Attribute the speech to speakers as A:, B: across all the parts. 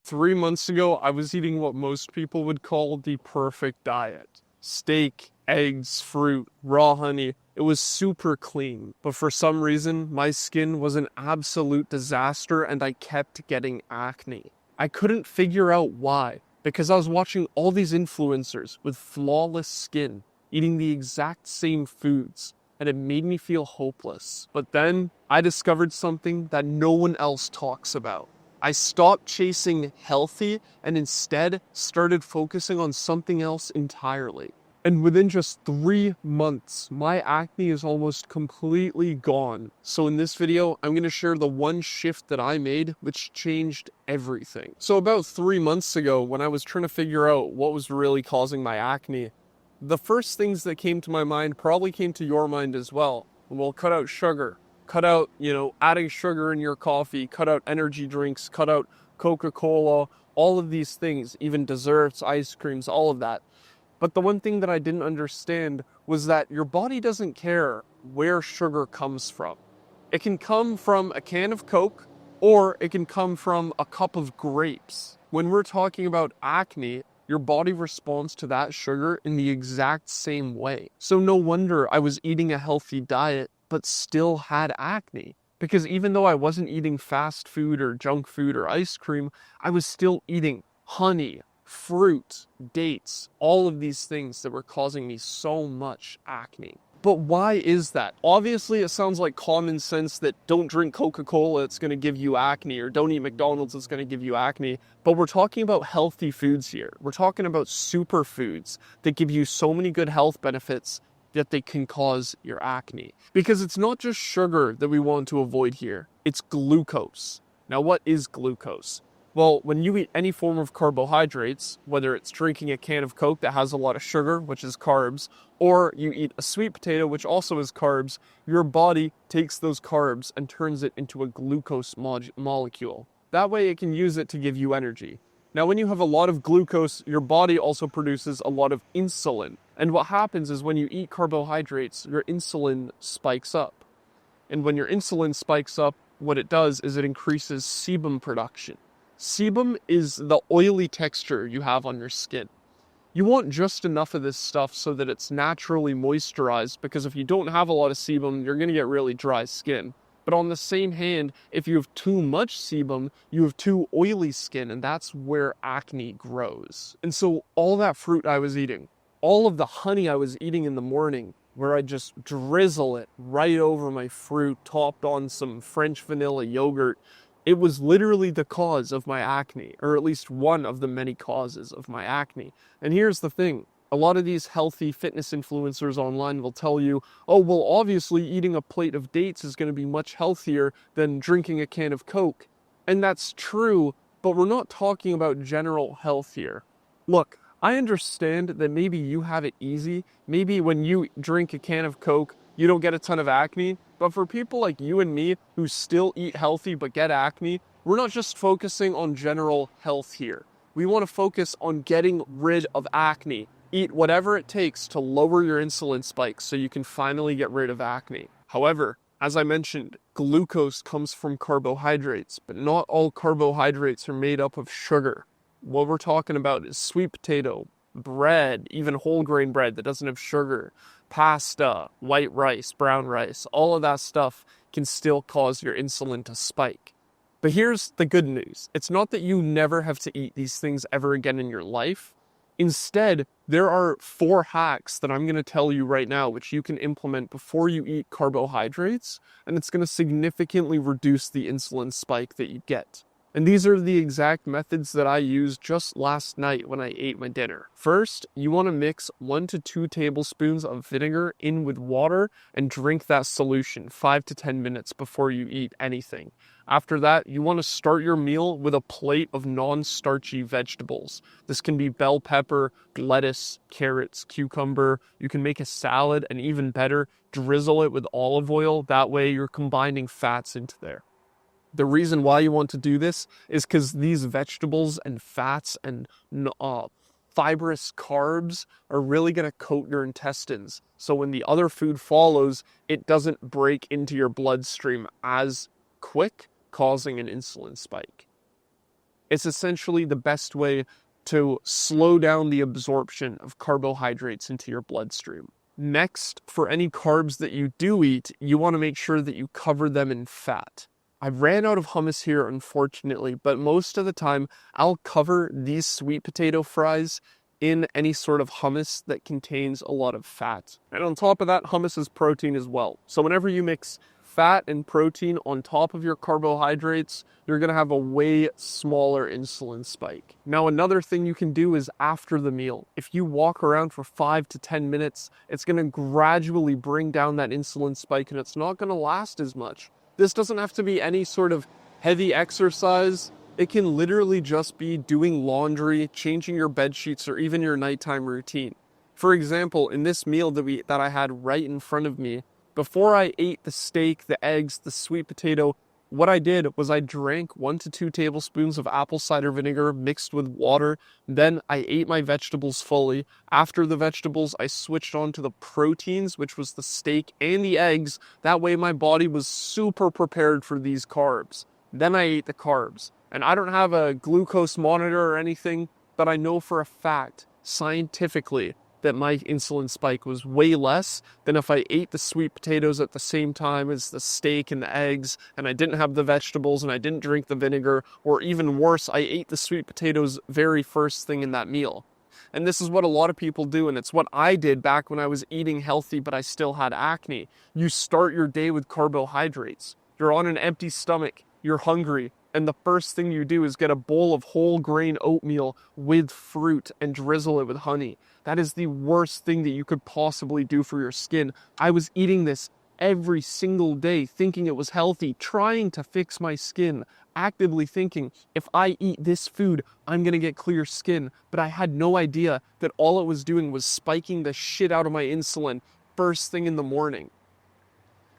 A: 3 months ago, I was eating what most people would call the perfect diet. Steak, eggs, fruit, raw honey. It was super clean. But for some reason, my skin was an absolute disaster and I kept getting acne. I couldn't figure out why, because I was watching all these influencers with flawless skin, eating the exact same foods, and it made me feel hopeless. But then I discovered something that no one else talks about. I stopped chasing healthy and instead started focusing on something else entirely. And within just 3 months, my acne is almost completely gone. So in this video, I'm going to share the one shift that I made, which changed everything. So about 3 months ago, when I was trying to figure out what was really causing my acne, the first things that came to my mind probably came to your mind as well. Well, cut out sugar. Cut out, adding sugar in your coffee. Cut out energy drinks. Cut out Coca-Cola. All of these things, even desserts, ice creams, all of that. But the one thing that I didn't understand was that your body doesn't care where sugar comes from. It can come from a can of Coke, or it can come from a cup of grapes. When we're talking about acne, your body responds to that sugar in the exact same way. So no wonder I was eating a healthy diet, but still had acne. Because even though I wasn't eating fast food or junk food or ice cream, I was still eating honey, fruit, dates, all of these things that were causing me so much acne. But why is that? Obviously, it sounds like common sense that don't drink Coca-Cola, it's going to give you acne, or don't eat McDonald's, it's going to give you acne. But we're talking about healthy foods here. We're talking about superfoods that give you so many good health benefits that they can cause your acne. Because it's not just sugar that we want to avoid here, it's glucose. Now, what is glucose? Well, when you eat any form of carbohydrates, whether it's drinking a can of Coke that has a lot of sugar, which is carbs, or you eat a sweet potato, which also is carbs, your body takes those carbs and turns it into a glucose molecule. That way it can use it to give you energy. Now, when you have a lot of glucose, your body also produces a lot of insulin. And what happens is when you eat carbohydrates, your insulin spikes up. And when your insulin spikes up, what it does is it increases sebum production. Sebum is the oily texture you have on your skin. You want just enough of this stuff so that it's naturally moisturized, because if you don't have a lot of sebum, you're going to get really dry skin. But on the same hand, if you have too much sebum, you have too oily skin, and that's where acne grows. And so all that fruit I was eating, all of the honey I was eating in the morning, where I just drizzle it right over my fruit, topped on some French vanilla yogurt, it was literally the cause of my acne, or at least one of the many causes of my acne. And here's the thing. A lot of these healthy fitness influencers online will tell you, oh, well, obviously eating a plate of dates is going to be much healthier than drinking a can of Coke. And that's true, but we're not talking about general health here. Look, I understand that maybe you have it easy. Maybe when you drink a can of Coke, you don't get a ton of acne. But for people like you and me who still eat healthy but get acne, we're not just focusing on general health here. We want to focus on getting rid of acne. Eat whatever it takes to lower your insulin spikes so you can finally get rid of acne. However, as I mentioned, glucose comes from carbohydrates, but not all carbohydrates are made up of sugar. What we're talking about is sweet potato, bread, even whole grain bread that doesn't have sugar, pasta, white rice, brown rice, all of that stuff can still cause your insulin to spike. But here's the good news. It's not that you never have to eat these things ever again in your life. Instead, there are 4 hacks that I'm going to tell you right now, which you can implement before you eat carbohydrates, and it's going to significantly reduce the insulin spike that you get. And these are the exact methods that I used just last night when I ate my dinner. First, you want to mix 1 to 2 tablespoons of vinegar in with water and drink that solution 5 to 10 minutes before you eat anything. After that, you want to start your meal with a plate of non-starchy vegetables. This can be bell pepper, lettuce, carrots, cucumber. You can make a salad, and even better, drizzle it with olive oil. That way you're combining fats into there. The reason why you want to do this is because these vegetables and fats and fibrous carbs are really going to coat your intestines. So when the other food follows, it doesn't break into your bloodstream as quick, causing an insulin spike. It's essentially the best way to slow down the absorption of carbohydrates into your bloodstream. Next, for any carbs that you do eat, you want to make sure that you cover them in fat. I ran out of hummus here, unfortunately, but most of the time I'll cover these sweet potato fries in any sort of hummus that contains a lot of fat. And on top of that, hummus is protein as well. So whenever you mix fat and protein on top of your carbohydrates, you're gonna have a way smaller insulin spike. Now, another thing you can do is after the meal. If you walk around for 5 to 10 minutes, it's gonna gradually bring down that insulin spike and it's not gonna last as much. This doesn't have to be any sort of heavy exercise. It can literally just be doing laundry, changing your bed sheets, or even your nighttime routine. For example, in this meal that I had right in front of me, before I ate the steak, the eggs, the sweet potato, what I did was I drank 1 to 2 tablespoons of apple cider vinegar mixed with water. Then I ate my vegetables fully. After the vegetables, I switched on to the proteins, which was the steak and the eggs. That way my body was super prepared for these carbs. Then I ate the carbs. And I don't have a glucose monitor or anything, but I know for a fact, scientifically, that my insulin spike was way less than if I ate the sweet potatoes at the same time as the steak and the eggs, and I didn't have the vegetables and I didn't drink the vinegar, or even worse, I ate the sweet potatoes very first thing in that meal. And this is what a lot of people do, and it's what I did back when I was eating healthy but I still had acne. You start your day with carbohydrates. You're on an empty stomach, you're hungry, and the first thing you do is get a bowl of whole grain oatmeal with fruit and drizzle it with honey. That is the worst thing that you could possibly do for your skin. I was eating this every single day, thinking it was healthy, trying to fix my skin, actively thinking, if I eat this food, I'm gonna get clear skin. But I had no idea that all it was doing was spiking the shit out of my insulin first thing in the morning.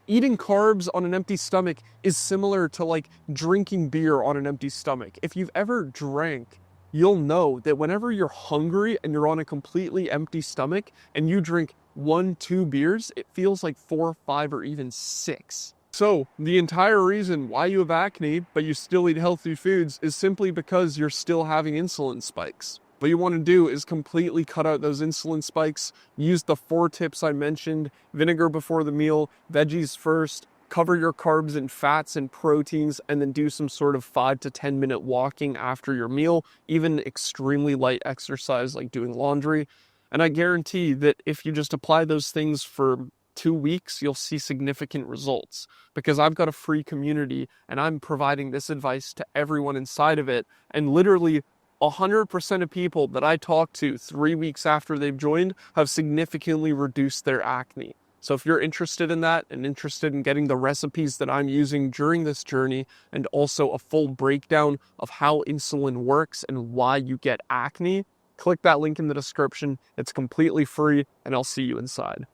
A: Eating carbs on an empty stomach is similar to like drinking beer on an empty stomach. If you've ever drank, you'll know that whenever you're hungry and you're on a completely empty stomach and you drink 1-2 beers, it feels like 4, 5, or even 6. So the entire reason why you have acne, but you still eat healthy foods, is simply because you're still having insulin spikes. What you want to do is completely cut out those insulin spikes, use the 4 tips I mentioned: vinegar before the meal, veggies first, cover your carbs and fats and proteins, and then do some sort of 5 to 10 minute walking after your meal, even extremely light exercise like doing laundry. And I guarantee that if you just apply those things for 2 weeks, you'll see significant results, because I've got a free community and I'm providing this advice to everyone inside of it. And literally 100% of people that I talk to 3 weeks after they've joined have significantly reduced their acne. So if you're interested in that and interested in getting the recipes that I'm using during this journey, and also a full breakdown of how insulin works and why you get acne, click that link in the description. It's completely free, and I'll see you inside.